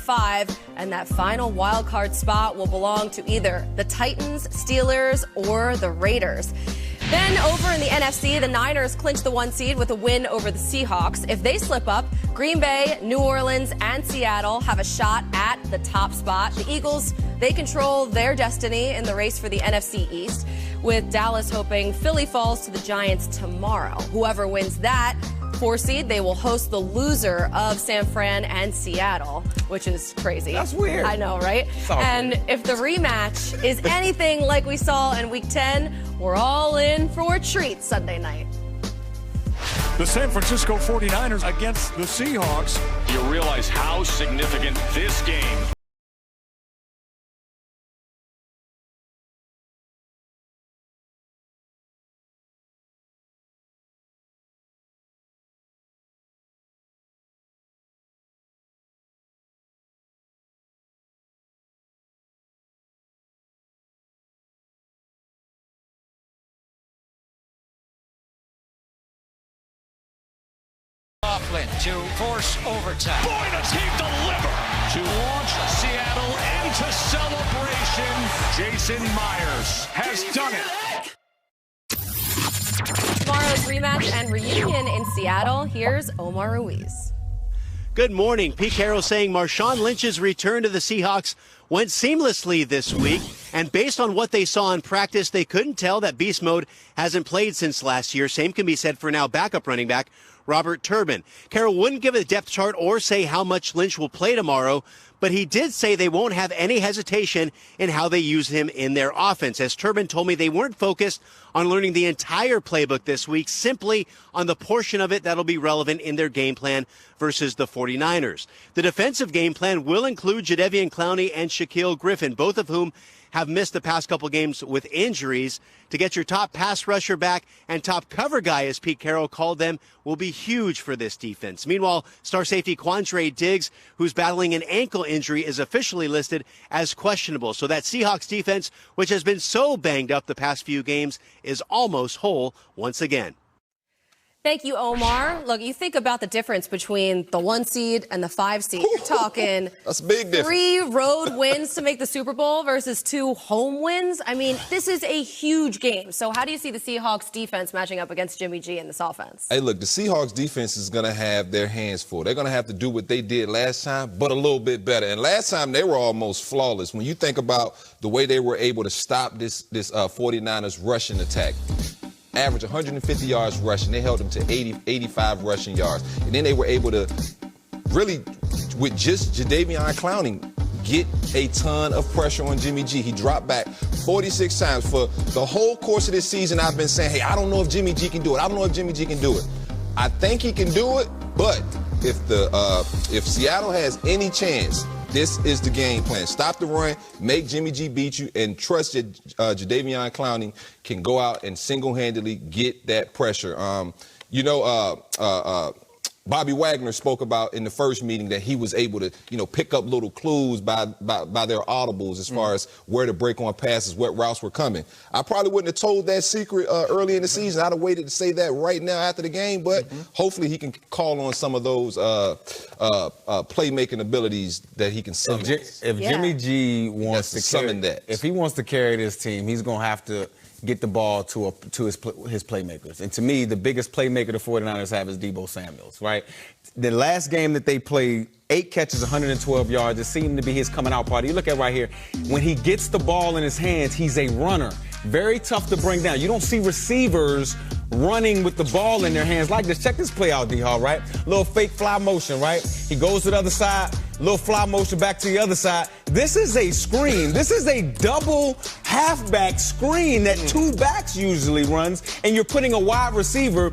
5, and that final wild card spot will belong to either the Titans, Steelers, or the Raiders. Then over in the NFC, the Niners clinch the 1 seed with a win over the Seahawks. If they slip up, Green Bay, New Orleans, and Seattle have a shot at the top spot. The Eagles, they control their destiny in the race for the NFC East, with Dallas hoping Philly falls to the Giants tomorrow. Whoever wins that 4 seed, they will host the loser of San Fran and Seattle, which is crazy. That's weird. I know, right? And if the rematch is anything like we saw in Week 10, we're all in for a treat Sunday night. The San Francisco 49ers against the Seahawks. You realize how significant this game to force overtime. Boy, does he deliver to launch Seattle into celebration. Jason Myers has done it. Tomorrow's rematch and reunion in Seattle. Here's Omar Ruiz. Good morning. Pete Carroll saying Marshawn Lynch's return to the Seahawks went seamlessly this week. And based on what they saw in practice, they couldn't tell that beast mode hasn't played since last year. Same can be said for now backup running back Robert Turbin. Carroll wouldn't give a depth chart or say how much Lynch will play tomorrow, but he did say they won't have any hesitation in how they use him in their offense. As Turbin told me, they weren't focused on learning the entire playbook this week, simply on the portion of it that'll be relevant in their game plan versus the 49ers. The defensive game plan will include Jadeveon Clowney and Shaquille Griffin, both of whom have missed the past couple games with injuries. To get your top pass rusher back and top cover guy, as Pete Carroll called them, will be huge for this defense. Meanwhile, star safety Quandre Diggs, who's battling an ankle injury, is officially listed as questionable. So that Seahawks defense, which has been so banged up the past few games, is almost whole once again. Thank you, Omar. Look, you think about the difference between the 1 seed and the 5 seed. You're talking That's a big difference. 3 road wins to make the Super Bowl versus 2 home wins. I mean, this is a huge game. So how do you see the Seahawks defense matching up against Jimmy G in this offense? Hey, look, the Seahawks defense is going to have their hands full. They're going to have to do what they did last time, but a little bit better. And last time they were almost flawless. When you think about the way they were able to stop this 49ers rushing attack, average 150 yards rushing. They held them to 85 rushing yards. And then they were able to really, with just Jadeveon Clowney, get a ton of pressure on Jimmy G. He dropped back 46 times. For the whole course of this season, I've been saying, hey, I don't know if Jimmy G can do it. I don't know if Jimmy G can do it. I think he can do it, but if Seattle has any chance, this is the game plan. Stop the run, make Jimmy G beat you, and trust that Jadeveon Clowney can go out and single-handedly get that pressure. Bobby Wagner spoke about in the first meeting that he was able to, pick up little clues by their audibles as far as where to break on passes, what routes were coming. I probably wouldn't have told that secret early in the season. I'd have waited to say that right now after the game, but hopefully he can call on some of those playmaking abilities that he can summon. If Jimmy G wants to summon that, if he wants to carry this team, he's going to have to get the ball to his playmakers. And to me, the biggest playmaker the 49ers have is Deebo Samuels, right? The last game that they played, 8 catches, 112 yards. It seemed to be his coming out party. You look at right here. When he gets the ball in his hands, he's a runner. Very tough to bring down. You don't see receivers running with the ball in their hands like this. Check this play out, D-Hall, right? Little fake fly motion, right? He goes to the other side, little fly motion back to the other side. This is a screen. This is a double halfback screen that 2 backs usually runs, and you're putting a wide receiver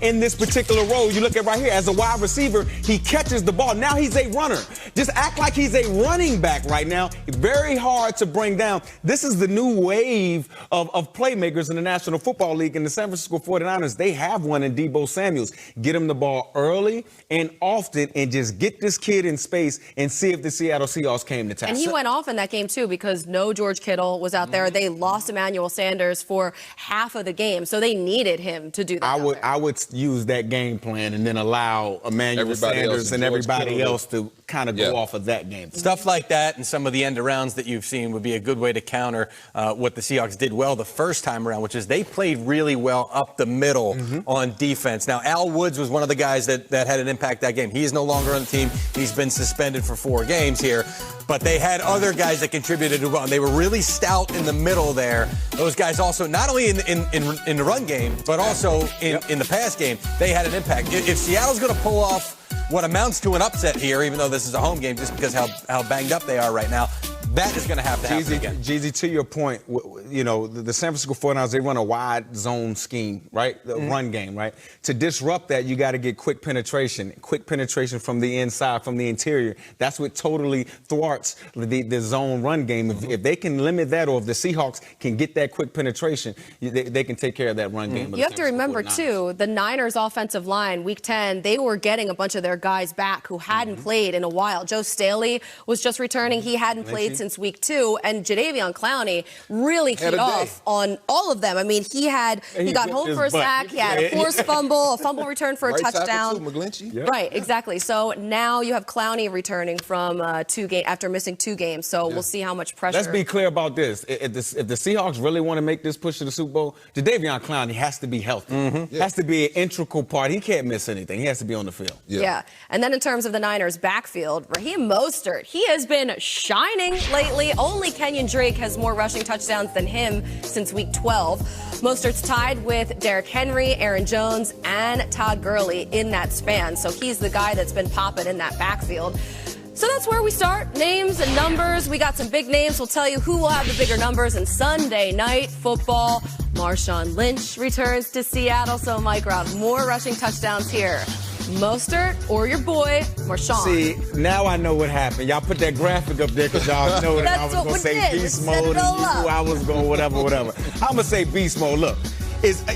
in this particular role. You look at right here, as a wide receiver, he catches the ball. Now he's a runner. Just act like he's a running back right now. Very hard to bring down. This is the new wave of playmakers in the National Football League, and the San Francisco 49ers, they have one in Deebo Samuels. Get him the ball early and often and just get this kid in space and see if the Seattle Seahawks came to town. tackle. And he went off in that game, too, because no George Kittle was out there. They lost Emmanuel Sanders for half of the game, so they needed him to do that. I would use that game plan and then allow Emmanuel Sanders and everybody else to kind of go off of that game. Stuff like that and some of the end arounds that you've seen would be a good way to counter what the Seahawks did well the first time around, which is they played really well up the middle on defense. Now, Al Woods was one of the guys that had an impact that game. He is no longer on the team. He's been suspended for 4 games here. But they had other guys that contributed well. And they were really stout in the middle there. Those guys also, not only in the run game, but also in the pass game, they had an impact. If Seattle's going to pull off what amounts to an upset here, even though this is a home game, just because how banged up they are right now, that is going to happen again. Jeezy, to your point, you know, the San Francisco 49ers, they run a wide zone scheme, right? The run game, right? To disrupt that, you got to get quick penetration from the inside, from the interior. That's what totally thwarts the zone run game. If they can limit that, or if the Seahawks can get that quick penetration, they can take care of that run game. You have to remember, too, the Niners offensive line, Week 10, they were getting a bunch of their guys back who hadn't played in a while. Joe Staley was just returning. He hadn't played since Week 2, and Jadeveon Clowney really keyed off on all of them. I mean, he got home for a sack, he had a forced fumble, a fumble return for a touchdown. Right, exactly. So now you have Clowney returning from after missing 2 games. So we'll see how much pressure. Let's be clear about this. If the Seahawks really want to make this push to the Super Bowl, Jadeveon Clowney has to be healthy. Has to be an integral part. He can't miss anything. He has to be on the field. Yeah. And then in terms of the Niners' backfield, Raheem Mostert, he has been shining lately. Only Kenyon Drake has more rushing touchdowns than him since Week 12. Mostert's tied with Derrick Henry, Aaron Jones, and Todd Gurley in that span. So he's the guy that's been popping in that backfield. So that's where we start. Names and numbers. We got some big names. We'll tell you who will have the bigger numbers in Sunday Night Football. Marshawn Lynch returns to Seattle. So, Mike Rob, more rushing touchdowns here. Mostert or your boy, Marshawn. See, now I know what happened. Y'all put that graphic up there because y'all know that I was going to say beast mode. And you knew I was going whatever. I'm going to say beast mode. Look,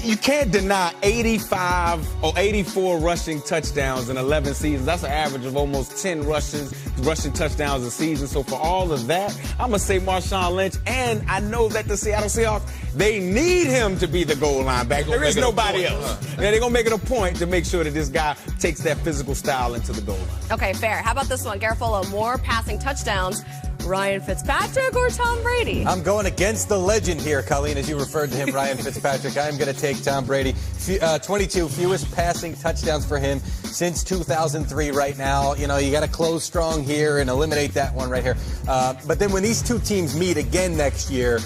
you can't deny 85 or 84 rushing touchdowns in 11 seasons. That's an average of almost 10 rushing touchdowns a season. So for all of that, I'm going to say Marshawn Lynch. And I know that the Seattle Seahawks, they need him to be the goal line back. There is nobody else. They're going to make it a point to make sure that this guy takes that physical style into the goal line. Okay, fair. How about this one? Garofalo, more passing touchdowns. Ryan Fitzpatrick or Tom Brady? I'm going against the legend here, Colleen, as you referred to him, Ryan Fitzpatrick. I'm going to take Tom Brady. 22 fewest passing touchdowns for him since 2003 right now. You know, you got to close strong here and eliminate that one right here. But then when these two teams meet again next year,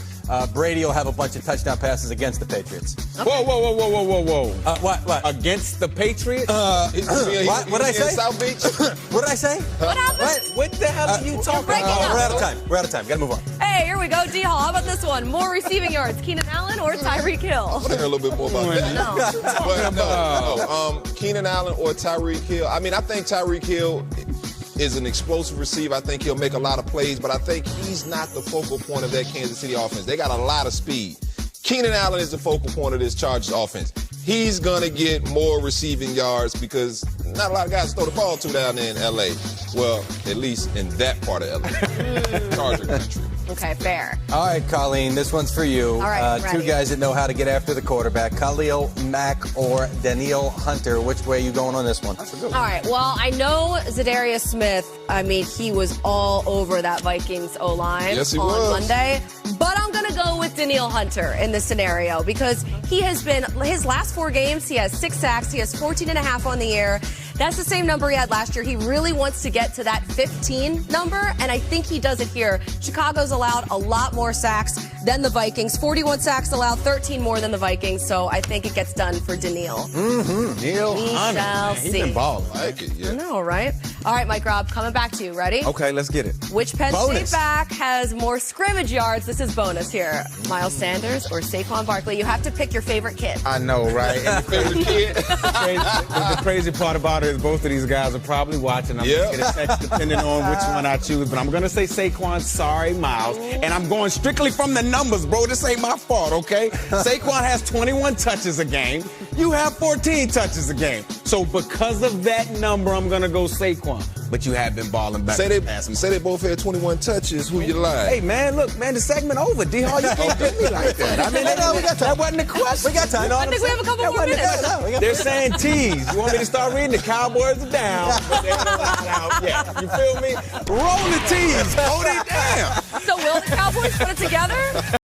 Brady will have a bunch of touchdown passes against the Patriots. Okay. Whoa. What? Against the Patriots? What did I say? South Beach? What did I say? What happened? What the hell are you talking We're about? out of time. Got to move on. Hey, here we go. D-Hall, how about this one? More receiving yards, Keenan Allen or Tyreek Hill? I want to hear a little bit more about that. No. Keenan Allen or Tyreek Hill. I mean, I think Tyreek Hill is an explosive receiver. I think he'll make a lot of plays, but I think he's not the focal point of that Kansas City offense. They got a lot of speed. Keenan Allen is the focal point of this Chargers offense. He's going to get more receiving yards because not a lot of guys throw the ball to down there in L.A. Well, at least in that part of L.A. Charger country. Okay, fair. All right, Colleen, this one's for you. All right, two guys that know how to get after the quarterback, Khalil Mack or Danielle Hunter. Which way are you going on this one? That's a good one. All right, well, I know Zadarius Smith, I mean, he was all over that Vikings O-line on Monday. But I'm going to go with Danielle Hunter in this scenario because he has been, his last 4 games, he has 6 sacks, he has 14.5 on the year. That's the same number he had last year. He really wants to get to that 15 number, and I think he does it here. Chicago's allowed a lot more sacks than the Vikings. 41 sacks allowed, 13 more than the Vikings, so I think it gets done for Danielle. Danielle Hunter. Shall see. He's been balling. I like it, yeah. I know, right? All right, Mike Rob, coming back to you. Ready? Okay, let's get it. Which Penn State back has more scrimmage yards? This is bonus here. Miles Sanders or Saquon Barkley? You have to pick your favorite kid. I know, right? And Favorite kid? the crazy part about it is both of these guys are probably watching. I'm going to get a text depending on which one I choose. But I'm going to say Saquon. Sorry, Miles. And I'm going strictly from the numbers, bro. This ain't my fault, okay? Saquon has 21 touches a game. You have 14 touches a game. So because of that number, I'm going to go Saquon. 21, but you have been balling back. Say they both had 21 touches. Who you lying? Hey, man, look, man, the segment over. D-Hall, you can't get me like that. I mean, that wasn't the question. We got time. I think we have a couple more minutes. They're saying tease. You want me to start reading? The Cowboys are down, but they're not out yet. You feel me? Roll the tease. Hold it down. So will the Cowboys put it together?